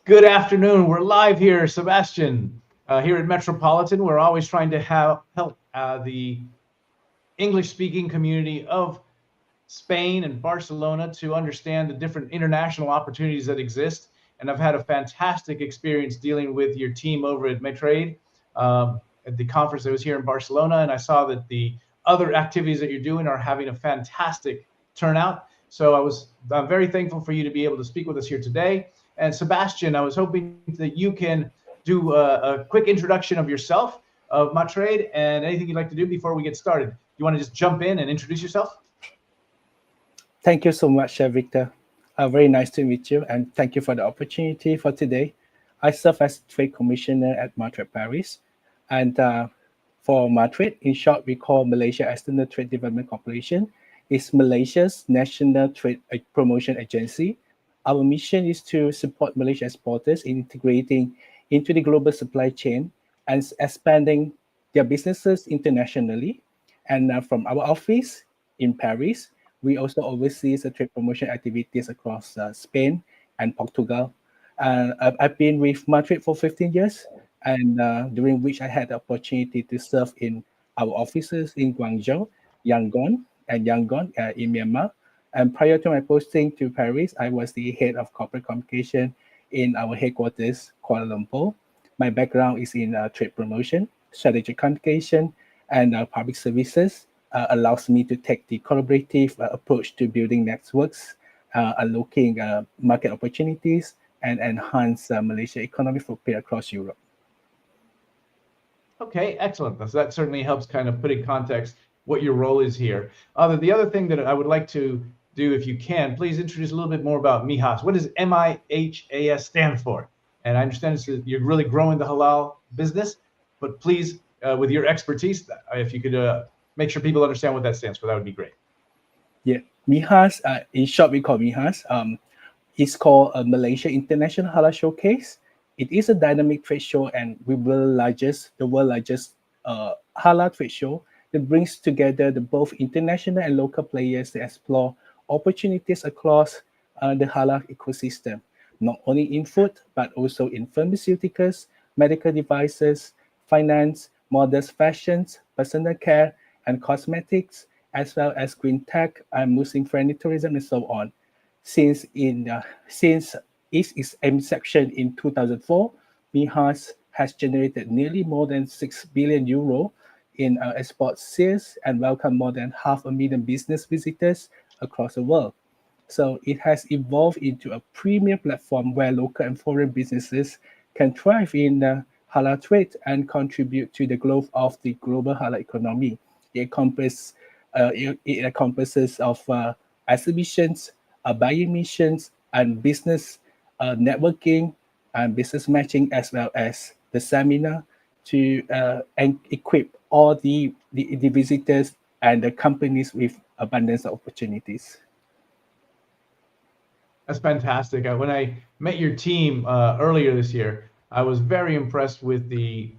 Good afternoon. We're live here, Sebastian, here at Metropolitan. We're always trying to help the English-speaking community of Spain and Barcelona to understand the different international opportunities that exist. And I've had a fantastic experience dealing with your team over at MATRADE at the conference that was here in Barcelona. And I saw that the other activities that you're doing are having a fantastic turnout. So I'm very thankful for you to be able to speak with us here today. And Sebastian, I was hoping that you can do a quick introduction of yourself, of MATRADE, and anything you'd like to do before we get started. You want to just jump in and introduce yourself? Thank you so much, Victor. Very nice to meet you, and thank you for the opportunity for today. I serve as Trade Commissioner at MATRADE Paris, and for MATRADE, in short, we call Malaysia External Trade Development Corporation, is Malaysia's national trade promotion agency. Our mission is to support Malaysia exporters in integrating into the global supply chain and expanding their businesses internationally. And from our office in Paris, we also oversee the trade promotion activities across Spain and Portugal. I've been with Madrid for 15 years, and during which I had the opportunity to serve in our offices in Guangzhou, Yangon in Myanmar. And prior to my posting to Paris, I was the head of corporate communication in our headquarters, Kuala Lumpur. My background is in trade promotion, strategic communication, and public services. Allows me to take the collaborative approach to building networks, unlocking market opportunities, and enhance Malaysia economic footprint across Europe. Okay, excellent. That certainly helps kind of put in context what your role is here. The other thing that I would like to do, if you can, please introduce a little bit more about MIHAS. What does MIHAS stand for? And I understand you're really growing the halal business, but please, with your expertise, if you could make sure people understand what that stands for, that would be great. Yeah, MIHAS, in short, we call MIHAS. It's called a Malaysia International Halal Showcase. It is a dynamic trade show and the world's largest halal trade show that brings together the both international and local players to explore opportunities across the halal ecosystem, not only in food, but also in pharmaceuticals, medical devices, finance, modest fashions, personal care, and cosmetics, as well as green tech and Muslim-friendly tourism and so on. Since its inception in 2004, MIHAS has generated nearly more than 6 billion euro in export sales and welcomed more than 500,000 business visitors across the world. So it has evolved into a premier platform where local and foreign businesses can thrive in halal trade and contribute to the growth of the global halal economy. It encompasses of exhibitions, buying missions, and business networking and business matching, as well as the seminar to and equip all the visitors and the companies with abundance of opportunities. That's fantastic. When I met your team earlier this year, I was very impressed with the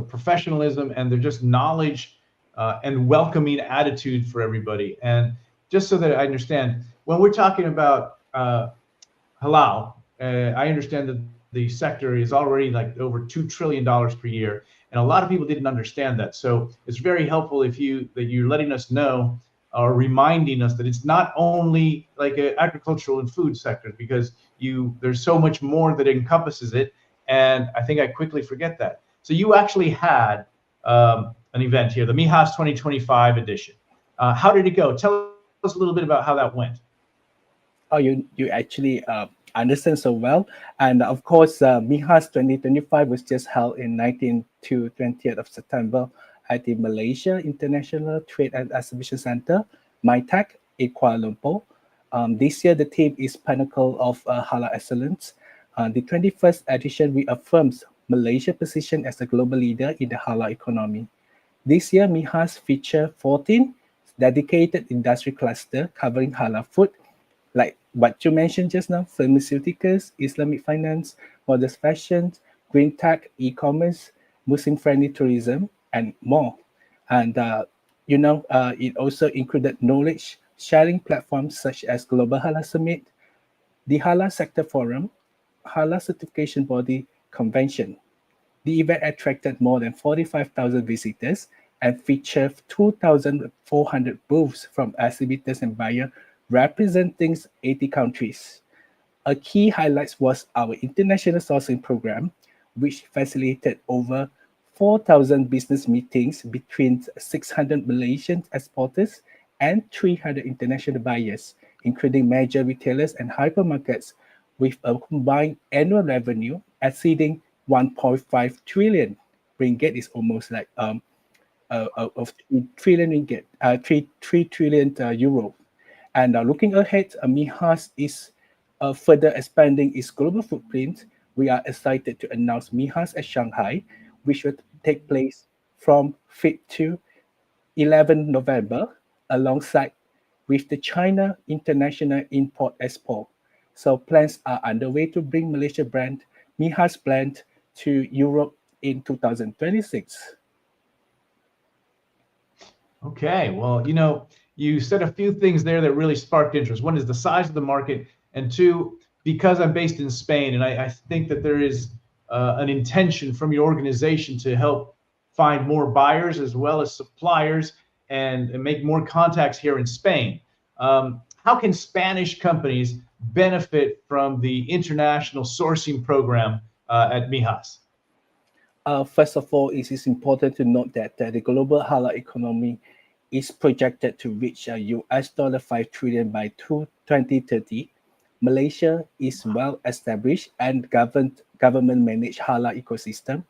professionalism and the just knowledge and welcoming attitude for everybody. And just so that I understand, when we're talking about halal, I understand that the sector is already like over $2 trillion per year. And a lot of people didn't understand that. So it's very helpful that you're letting us know or reminding us that it's not only like an agricultural and food sector, because there's so much more that encompasses it. And I think I quickly forget that. So you actually had an event here, the MIHAS 2025 edition. How did it go? Tell us a little bit about how that went. Oh, you actually understand so well. And of course, MIHAS 2025 was just held in 19th to 20th of September at the Malaysia International Trade and Exhibition Center, MITEC, in Kuala Lumpur. This year, the theme is Pinnacle of Halal Excellence. The 21st edition reaffirms Malaysia's position as a global leader in the halal economy. This year, MIHAS featured 14 dedicated industry clusters covering halal food, like what you mentioned just now, pharmaceuticals, Islamic finance, modest fashion, green tech, e-commerce, Muslim-friendly tourism, and more. And it also included knowledge sharing platforms such as Global Halal Summit, the Halal Sector Forum, Halal certification body convention. The event attracted more than 45,000 visitors and featured 2,400 booths from exhibitors and buyers representing 80 countries. A key highlight was our international sourcing program, which facilitated over 4,000 business meetings between 600 Malaysian exporters and 300 international buyers, including major retailers and hypermarkets, with a combined annual revenue exceeding 1.5 trillion ringgit. Is almost like of 3 trillion ringgit, 3 trillion euro. And looking ahead, MIHAS is further expanding its global footprint. We are excited to announce MIHAS at Shanghai, which will take place from 5th to 11 November, alongside with the China International Import Expo. So plans are underway to bring Malaysia brand MIHAS brand to Europe in 2026. Okay, well, you said a few things there that really sparked interest. One is the size of the market, and two, because I'm based in Spain, and I think that there is an intention from your organization to help find more buyers as well as suppliers and make more contacts here in Spain. How can Spanish companies benefit from the international sourcing program at MIHAS? First of all, it is important to note that the global halal economy is projected to reach $5 trillion by 2030. Malaysia is well established and government managed halal ecosystem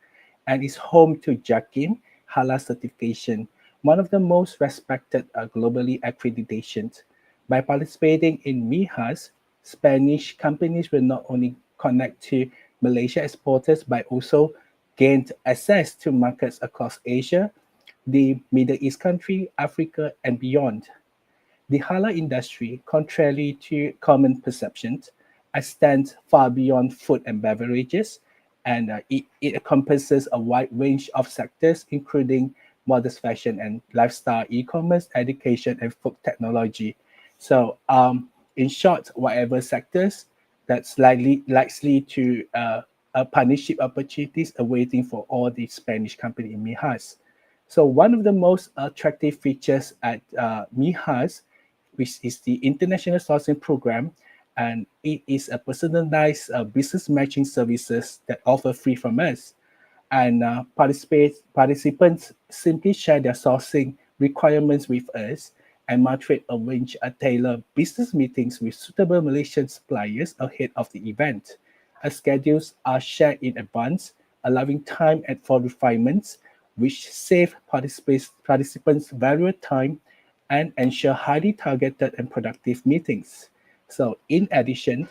and is home to JAKIM halal certification, one of the most respected globally accreditations. By participating in MIHAS, Spanish companies will not only connect to Malaysia exporters but also gained access to markets across Asia, the Middle East country, Africa, and beyond. The halal industry, contrary to common perceptions, extends far beyond food and beverages, and it encompasses a wide range of sectors, including modest fashion and lifestyle, e-commerce, education, and food technology. So, in short, whatever sectors that's likely to partnership opportunities awaiting for all the Spanish company in MIHAS. So one of the most attractive features at MIHAS, which is the International Sourcing Program, and it is a personalized business matching services that offer free from us. And participants simply share their sourcing requirements with us, and MATRADE arrange a tailored business meetings with suitable Malaysian suppliers ahead of the event. Schedules are shared in advance, allowing time for refinements, which save participants valuable time and ensure highly targeted and productive meetings. So, in addition,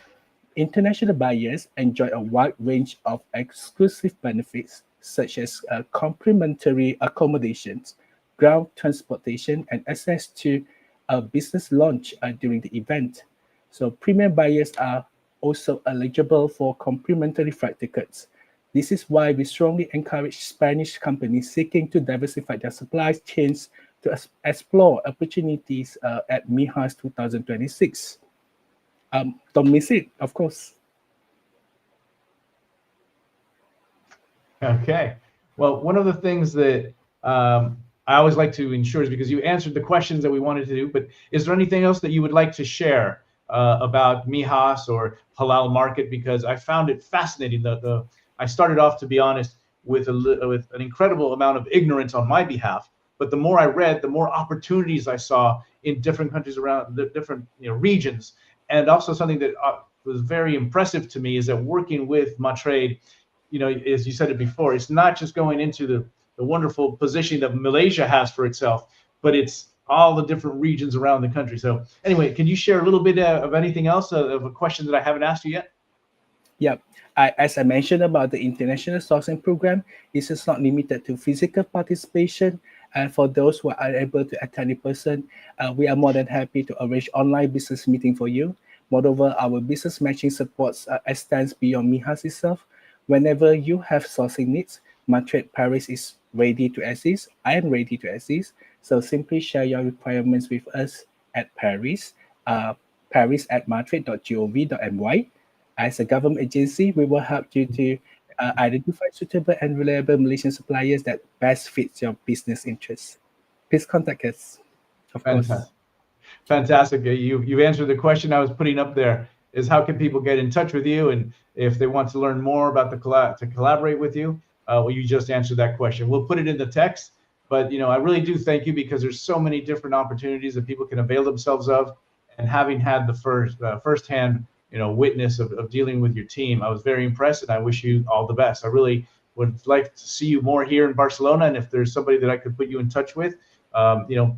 international buyers enjoy a wide range of exclusive benefits, such as complimentary accommodations, ground transportation, and access to a business launch during the event. So, premium buyers are also eligible for complimentary flight tickets. This is why we strongly encourage Spanish companies seeking to diversify their supply chains to explore opportunities at MIHAS 2026. Don't miss it, of course. Okay. Well, one of the things that I always like to ensure is, because you answered the questions that we wanted to do, but is there anything else that you would like to share about MIHAS or halal market? Because I found it fascinating. I started off, to be honest, with an incredible amount of ignorance on my behalf. But the more I read, the more opportunities I saw in different countries around the different regions. And also something that was very impressive to me is that working with MATRADE, as you said it before, it's not just going into the wonderful position that Malaysia has for itself, but it's all the different regions around the country. So anyway, can you share a little bit of anything else, of a question that I haven't asked you yet? Yeah, as I mentioned about the international sourcing program, this is not limited to physical participation. And for those who are unable to attend in person, we are more than happy to arrange online business meeting for you. Moreover, our business matching supports extends beyond MIHAS itself. Whenever you have sourcing needs, MATRADE Paris is ready to assist. I am ready to assist. So simply share your requirements with us at Paris, paris@matrade.gov.my. As a government agency, we will help you to identify suitable and reliable Malaysian suppliers that best fits your business interests. Please contact us, of course. Fantastic. Fantastic. You've answered the question I was putting up there, is how can people get in touch with you, and if they want to learn more about to collaborate with you. Well, you just answered that question. We'll put it in the text, but I really do thank you, because there's so many different opportunities that people can avail themselves of, and having had the firsthand witness of dealing with your team, I was very impressed, and I wish you all the best. I really would like to see you more here in Barcelona, and if there's somebody that I could put you in touch with,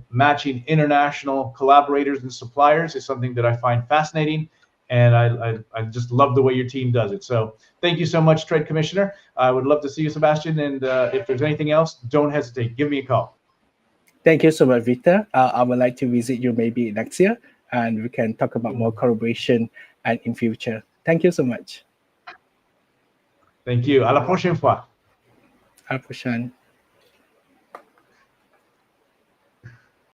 matching international collaborators and suppliers is something that I find fascinating, and I just love the way your team does it. So thank you so much, Trade Commissioner. I would love to see you, Sébastien, and if there's anything else, don't hesitate. Give me a call. Thank you so much, Victor. I would like to visit you maybe next year, and we can talk about more collaboration and in future. Thank you so much. Thank you. À la prochaine fois. À la prochaine.